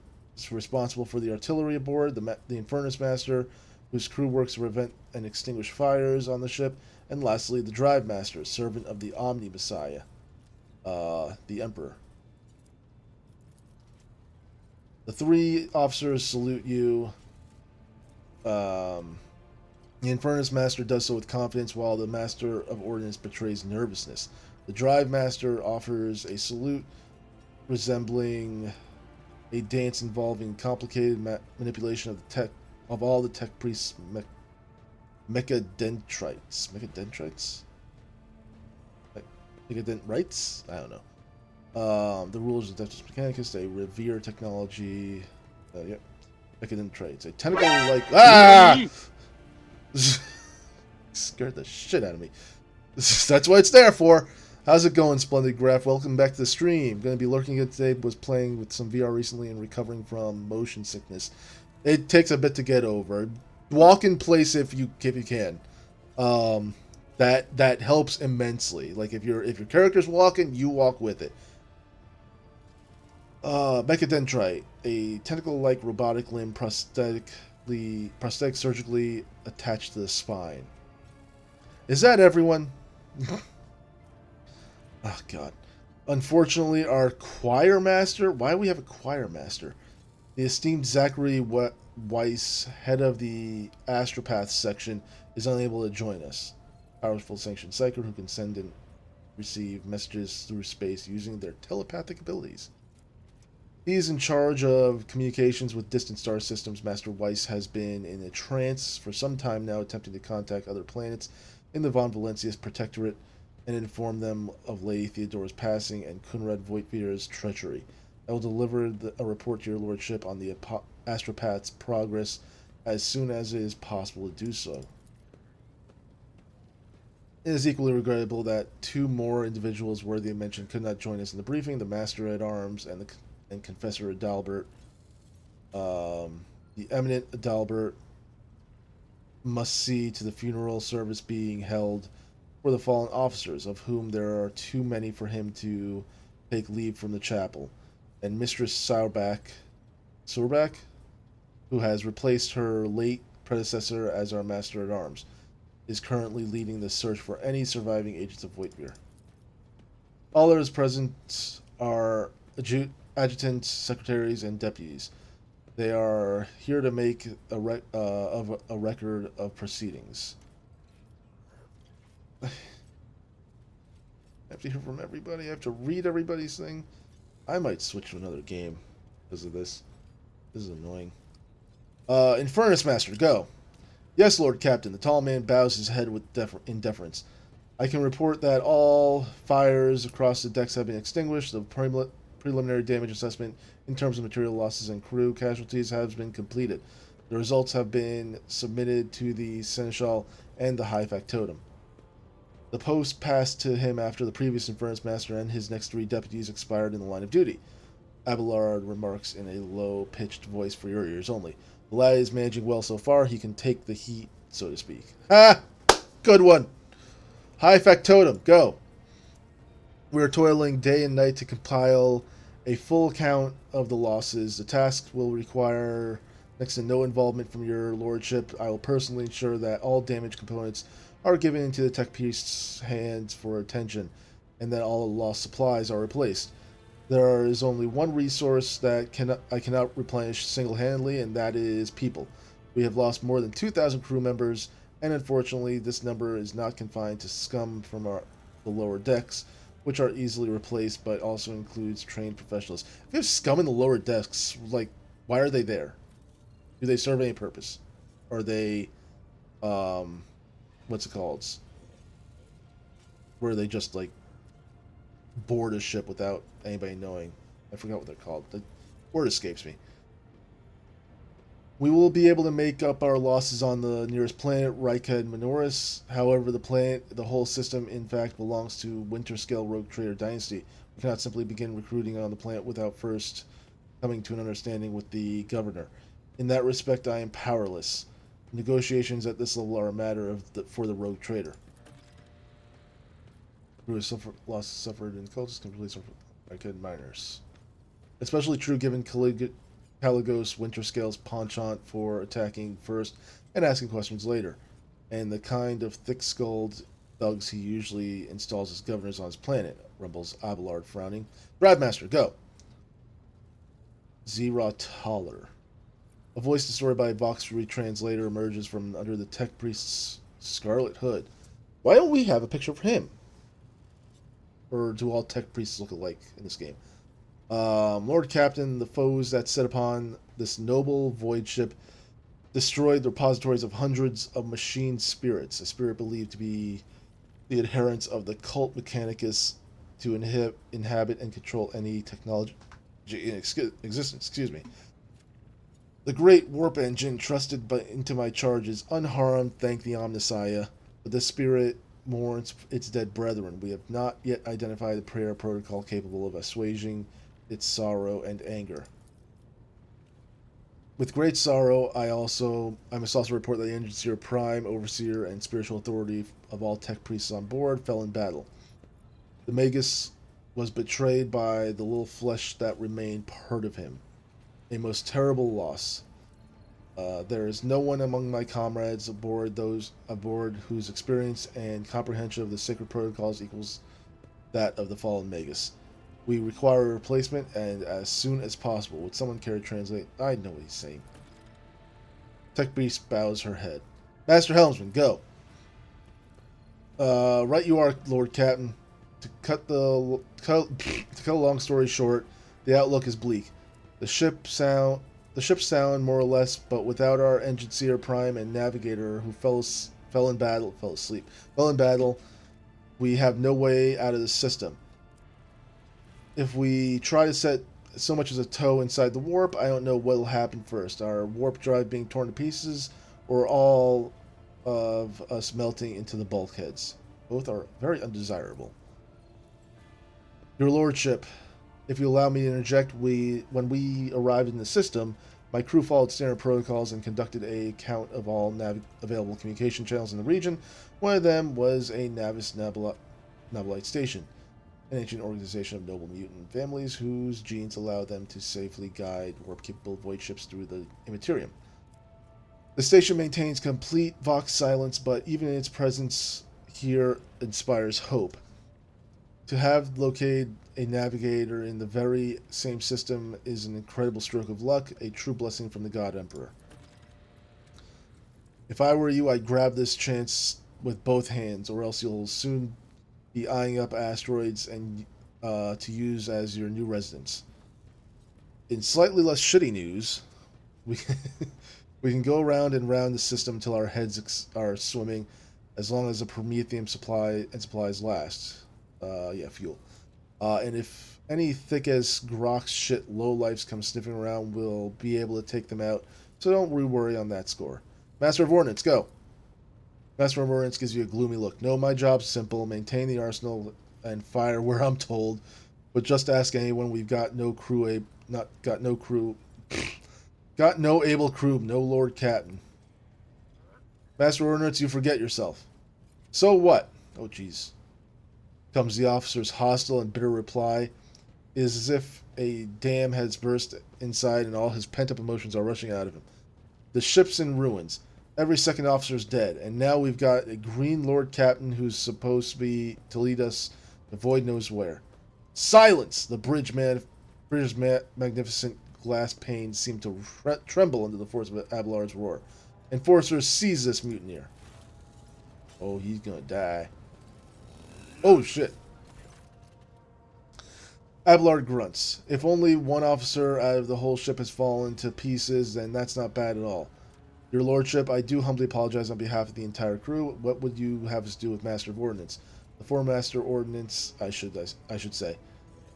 responsible for the artillery aboard, the Infernus Master, whose crew works to prevent and extinguish fires on the ship, and lastly, the Drive Master, servant of the Omni Messiah, the Emperor. The 3 officers salute you. The Infernus Master does so with confidence, while the Master of Ordnance betrays nervousness. The Drive Master offers a salute resembling a dance involving complicated manipulation of all the tech priests' mechadendrites. Mechadendrites? I don't know. The rulers of Deftus Mechanicus, they revere technology. Yep. Mechadendrites. A tentacle-like... Ah! Scared the shit out of me. That's what it's there for. How's it going, Splendid Graph? Welcome back to the stream. Going to be lurking it today. Was playing with some VR recently and recovering from motion sickness. It takes a bit to get over. Walk in place if you can. That helps immensely. Like if your character's walking, you walk with it. Mechadendrite, a tentacle-like robotic limb prosthetic surgically attached to the spine. Is that everyone? Oh, God. Unfortunately, our choir master... Why do we have a choir master? The esteemed Zachary Weiss, head of the Astropath section, is unable to join us. Powerful sanctioned psyker who can send and receive messages through space using their telepathic abilities. He is in charge of communications with distant star systems. Master Weiss has been in a trance for some time now, attempting to contact other planets in the Von Valencius Protectorate and inform them of Lady Theodora's passing and Kunrad Voigtvir's treachery. I will deliver a report to your lordship on the Astropath's progress as soon as it is possible to do so. It is equally regrettable that two more individuals worthy of mention could not join us in the briefing, the Master-at-Arms and Confessor Adalbert. The eminent Adalbert must see to the funeral service being held for the fallen officers, of whom there are too many for him to take leave from the chapel, and Mistress Sauerbach, who has replaced her late predecessor as our Master-at-Arms, is currently leading the search for any surviving agents of Voigtvir. All others present are adjutants, secretaries, and deputies. They are here to make a record of proceedings. I have to hear from everybody. I have to read everybody's thing. I might switch to another game because of this. This is annoying. Infernus Master, go. Yes, Lord Captain. The tall man bows his head with in deference. I can report that all fires across the decks have been extinguished. The preliminary damage assessment in terms of material losses and crew casualties has been completed. The results have been submitted to the Seneschal and the High Factotum. The post passed to him after the previous Infernus Master and his next three deputies expired in the line of duty. Abelard remarks in a low-pitched voice for your ears only. The lad is managing well so far. He can take the heat, so to speak. Ha! Good one! High Factotum, go! We are toiling day and night to compile a full count of the losses. The task will require next to no involvement from your lordship. I will personally ensure that all damaged components are given into the tech priest's hands for attention, and that all lost supplies are replaced. There is only one resource that I cannot replenish single-handedly, and that is people. We have lost more than 2,000 crew members, and unfortunately, this number is not confined to scum from the lower decks, which are easily replaced, but also includes trained professionals. If you have scum in the lower decks, like, why are they there? Do they serve any purpose? Are they, what's it called? Where they just, like, board a ship without anybody knowing. I forgot what they're called. The word escapes me. We will be able to make up our losses on the nearest planet, Rika and Minoris. However, the whole system, in fact, belongs to Winterscale Rogue Trader Dynasty. We cannot simply begin recruiting on the planet without first coming to an understanding with the governor. In that respect, I am powerless. Negotiations at this level are a matter for the Rogue Trader. Who has losses suffered in cultists can release Rika miners. Especially true given Caligos Winterscale's penchant for attacking first and asking questions later, and the kind of thick-skulled thugs he usually installs as governors on his planet, rumbles Abelard, frowning. Bradmaster, go! Zera Toller. A voice distorted by a Vox retranslator emerges from under the tech priest's scarlet hood. Why don't we have a picture of him? Or do all tech priests look alike in this game? Lord Captain, the foes that set upon this noble void ship destroyed the repositories of hundreds of machine spirits, a spirit believed to be the adherents of the cult Mechanicus to inhabit and control any technology in existence. The great warp engine trusted into my charge is unharmed, thank the Omnissiah, but the spirit mourns its dead brethren. We have not yet identified a prayer protocol capable of assuaging its sorrow and anger. With great sorrow, I must also report that the Engineer Prime, Overseer, and Spiritual Authority of all Tech Priests on board fell in battle. The Magus was betrayed by the little flesh that remained part of him. A most terrible loss. There is no one among my comrades aboard whose experience and comprehension of the sacred protocols equals that of the fallen Magus. We require a replacement, and as soon as possible. Would someone care to translate? I know what he's saying. Tech Beast bows her head. Master Helmsman, go. Right you are, Lord Captain. To cut a long story short, the outlook is bleak. The ship's sound more or less, but without our Engineer Prime and Navigator, who fell in battle, we have no way out of the system. If we try to set so much as a toe inside the warp, I don't know what'll happen first. Our warp drive being torn to pieces, or all of us melting into the bulkheads. Both are very undesirable. Your Lordship, if you allow me to interject, when we arrived in the system, my crew followed standard protocols and conducted a count of all available communication channels in the region. One of them was a Navis Nabalite station, an ancient organization of noble mutant families whose genes allow them to safely guide warp-capable void ships through the Immaterium. The station maintains complete Vox silence, but even its presence here inspires hope. To have located a navigator in the very same system is an incredible stroke of luck, a true blessing from the God Emperor. If I were you, I'd grab this chance with both hands, or else you'll soon be eyeing up asteroids and to use as your new residence. In slightly less shitty news, we can go round and round the system until our heads are swimming, as long as the Prometheum supplies last. Fuel. And if any thick as Grok's shit lowlifes come sniffing around, we'll be able to take them out, so don't worry on that score. Master of Ordnance, go! Master of Ordnance gives you a gloomy look. No, my job's simple. Maintain the arsenal and fire where I'm told. But just ask anyone. We've got no crew. Got no able crew. No Lord Captain. Master of Ordnance, you forget yourself. So what? Oh, jeez. Comes the officer's hostile and bitter reply. It is as if a dam has burst inside and all his pent-up emotions are rushing out of him. The ship's in ruins. Every second officer's dead, and now we've got a green Lord Captain who's supposed to lead us to void knows where. Silence! The bridge's magnificent glass panes seem to tremble under the force of Abelard's roar. Enforcers, seize this mutineer. Oh, he's gonna die. Oh, shit. Abelard grunts. If only one officer out of the whole ship has fallen to pieces, then that's not bad at all. Your Lordship, I do humbly apologize on behalf of the entire crew. What would you have us do with Master of Ordnance? The former Master Ordnance, I should say.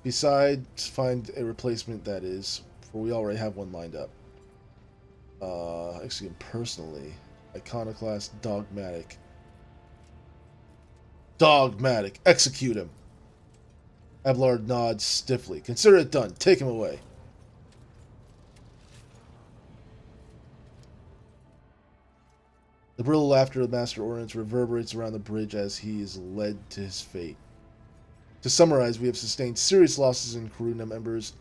Besides, find a replacement, that is, for we already have one lined up. Execute him personally. Iconoclast, dogmatic. Dogmatic. Execute him. Abelard nods stiffly. Consider it done. Take him away. The brittle laughter of Master Ordnance reverberates around the bridge as he is led to his fate. To summarize, we have sustained serious losses in crew members,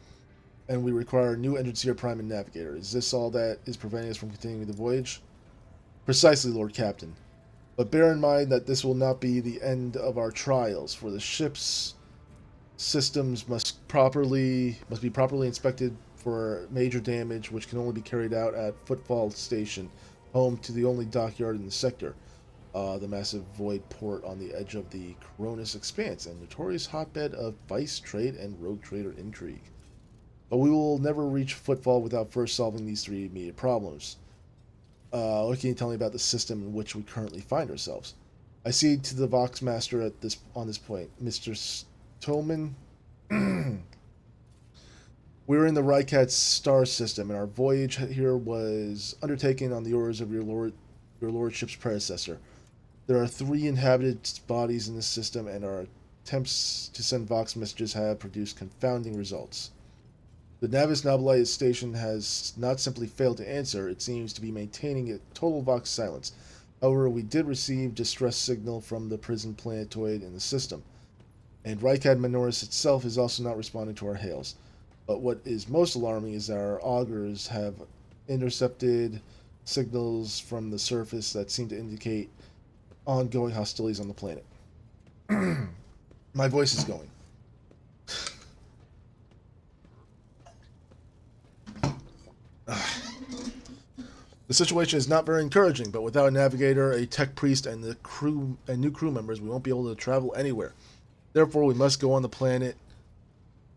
and we require a new Engineer Prime and Navigator. Is this all that is preventing us from continuing the voyage? Precisely, Lord Captain. But bear in mind that this will not be the end of our trials, for the ship's systems must be properly inspected for major damage, which can only be carried out at Footfall Station, home to the only dockyard in the sector, the massive void port on the edge of the Cronus Expanse, and notorious hotbed of vice trade and rogue trader intrigue. But we will never reach Footfall without first solving these three immediate problems. What can you tell me about the system in which we currently find ourselves? I cede to the Vox Master on this point. Mr. Tolman, we're in the Rykat star system, and our voyage here was undertaken on the orders of your lordship's predecessor. There are 3 inhabited bodies in this system, and our attempts to send Vox messages have produced confounding results. The Navis Nobilite station has not simply failed to answer, it seems to be maintaining a total Vox silence. However, we did receive distress signal from the prison planetoid in the system, and Rykad Minoris itself is also not responding to our hails. But what is most alarming is that our augurs have intercepted signals from the surface that seem to indicate ongoing hostilities on the planet. My voice is going. The situation is not very encouraging, but without a navigator, a tech priest, and the crew and new crew members, we won't be able to travel anywhere. Therefore, we must go on the planet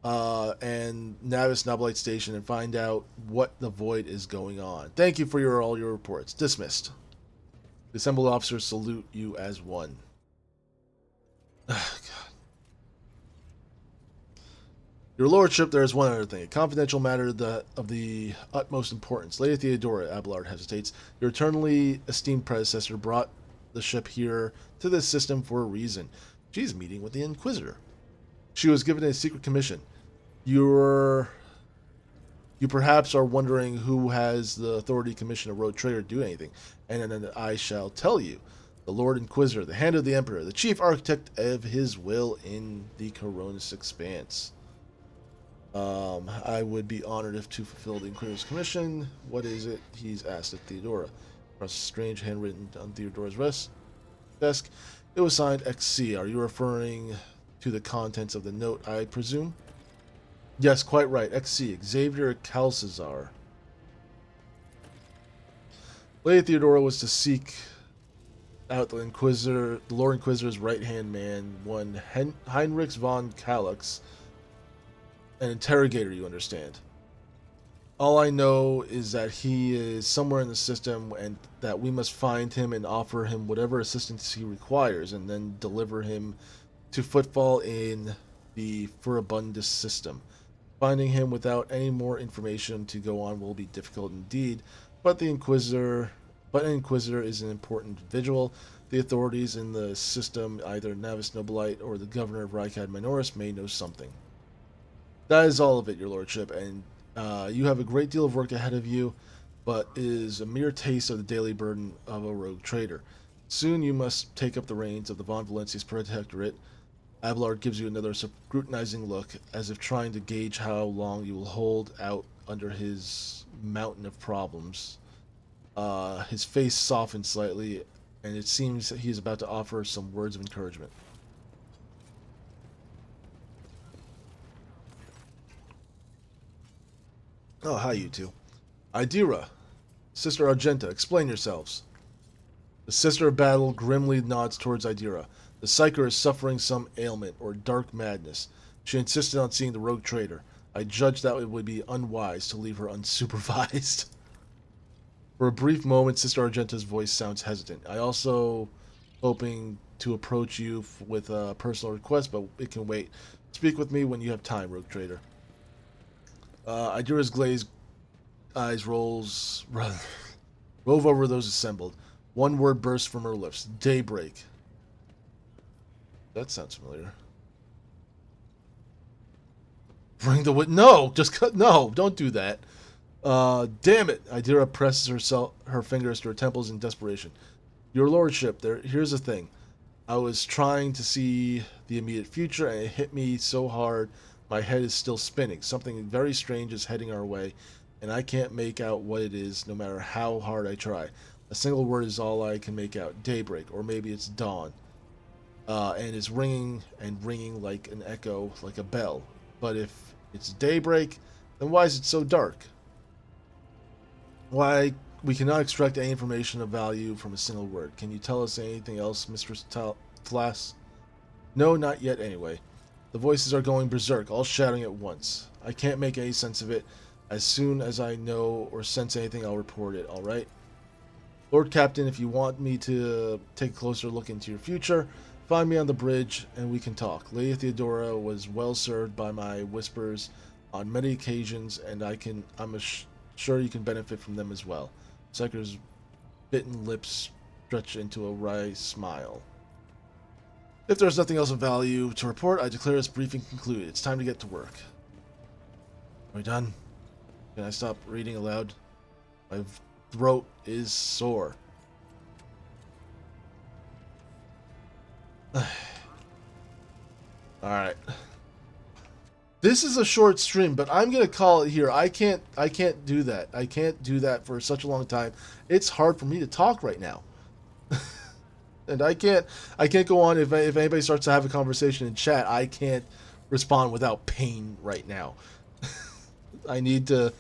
and Navis Nobilite Station and find out what the void is going on. Thank you for all your reports. Dismissed. The assembled officers salute you as one. God. Your lordship, there is one other thing. A confidential matter of the utmost importance. Lady Theodora, Abelard hesitates. Your eternally esteemed predecessor brought the ship here to this system for a reason. She's meeting with the Inquisitor. She was given a secret commission. You perhaps are wondering who has the authority to commission a rogue trader to do anything. And then I shall tell you. The Lord Inquisitor, the hand of the Emperor, the chief architect of his will in the Coronis Expanse. I would be honored if to fulfill the Inquisitor's commission. What is it? He's asked at Theodora. Across a strange handwritten on Theodora's desk. It was signed XC. Are you referring to the contents of the note, I presume? Yes, quite right. XC. Xavier Calcazar. Lady Theodora was to seek out the Inquisitor, the Lord Inquisitor's right-hand man, one Heinrich von Kalix, an interrogator, you understand. All I know is that he is somewhere in the system and that we must find him and offer him whatever assistance he requires and then deliver him to Footfall in the Furibundus system. Finding him without any more information to go on will be difficult indeed, but an Inquisitor is an important individual. The authorities in the system, either Navis Nobilite or the governor of Rykad Minoris, may know something. That is all of it, your lordship, and you have a great deal of work ahead of you, but it is a mere taste of the daily burden of a rogue trader. Soon you must take up the reins of the Von Valencia's Protectorate. Abelard gives you another scrutinizing look, as if trying to gauge how long you will hold out under his mountain of problems. His face softens slightly, and it seems that he is about to offer some words of encouragement. Oh, hi, you two. Idira, Sister Argenta, explain yourselves. The Sister of Battle grimly nods towards Idira. The Psyker is suffering some ailment or dark madness. She insisted on seeing the rogue trader. I judged that it would be unwise to leave her unsupervised. For a brief moment, Sister Argenta's voice sounds hesitant. I also hoping to approach you with a personal request, but it can wait. Speak with me when you have time, rogue trader. Idira's glazed eyes rove over those assembled. One word bursts from her lips. Daybreak. That sounds familiar. Bring the wit. No! Just cut. No! Don't do that. Damn it! Idira presses her fingers to her temples in desperation. Your lordship, here's the thing. I was trying to see the immediate future, and it hit me so hard my head is still spinning. Something very strange is heading our way, and I can't make out what it is, no matter how hard I try. A single word is all I can make out. Daybreak, or maybe it's dawn. And it's ringing and ringing like an echo, like a bell. But if it's daybreak, then why is it so dark? Why, we cannot extract any information of value from a single word. Can you tell us anything else, Mistress Flass? No, not yet anyway. The voices are going berserk, all shouting at once. I can't make any sense of it. As soon as I know or sense anything, I'll report it, alright? Lord Captain, if you want me to take a closer look into your future, find me on the bridge and we can talk. Lady Theodora was well served by my whispers on many occasions, and I'm sure you can benefit from them as well. Psyker's bitten lips stretch into a wry smile. If there's nothing else of value to report, I declare this briefing concluded. It's time to get to work. Are we done? Can I stop reading aloud? My throat is sore. Alright. This is a short stream, but I'm gonna call it here. I can't do that. I can't do that for such a long time. It's hard for me to talk right now. And I can't go on if anybody starts to have a conversation in chat. I can't respond without pain right now. I need to.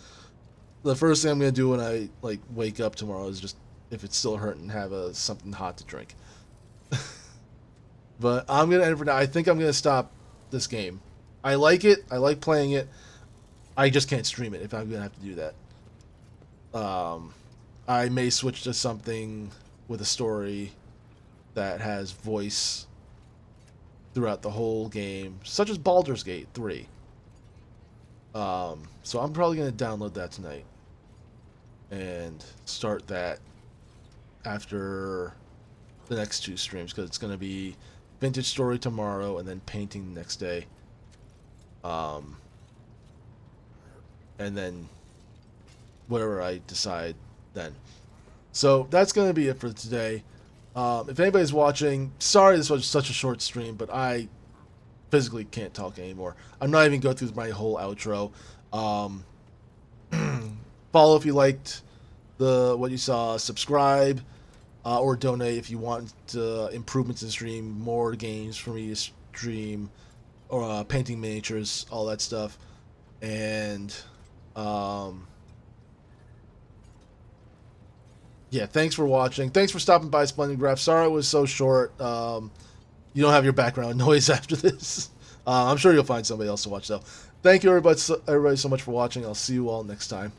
The first thing I'm gonna do when I wake up tomorrow is just, if it's still hurting, have something hot to drink. But I'm gonna end it for now. I think I'm gonna stop this game. I like it. I like playing it. I just can't stream it if I'm gonna have to do that. I may switch to something with a story that has voice throughout the whole game, such as Baldur's Gate 3. So I'm probably going to download that tonight and start that after the next 2 streams, because it's going to be Vintage Story tomorrow and then painting the next day. And then whatever I decide then. So that's going to be it for today. If anybody's watching, sorry this was such a short stream, but I physically can't talk anymore. I'm not even going through my whole outro. Follow if you liked what you saw. Subscribe or donate if you want improvements in the stream, more games for me to stream, or painting miniatures, all that stuff. And yeah, thanks for watching. Thanks for stopping by, Splendid Graph. Sorry it was so short. You don't have your background noise after this. I'm sure you'll find somebody else to watch, though. Thank you, everybody so much for watching. I'll see you all next time.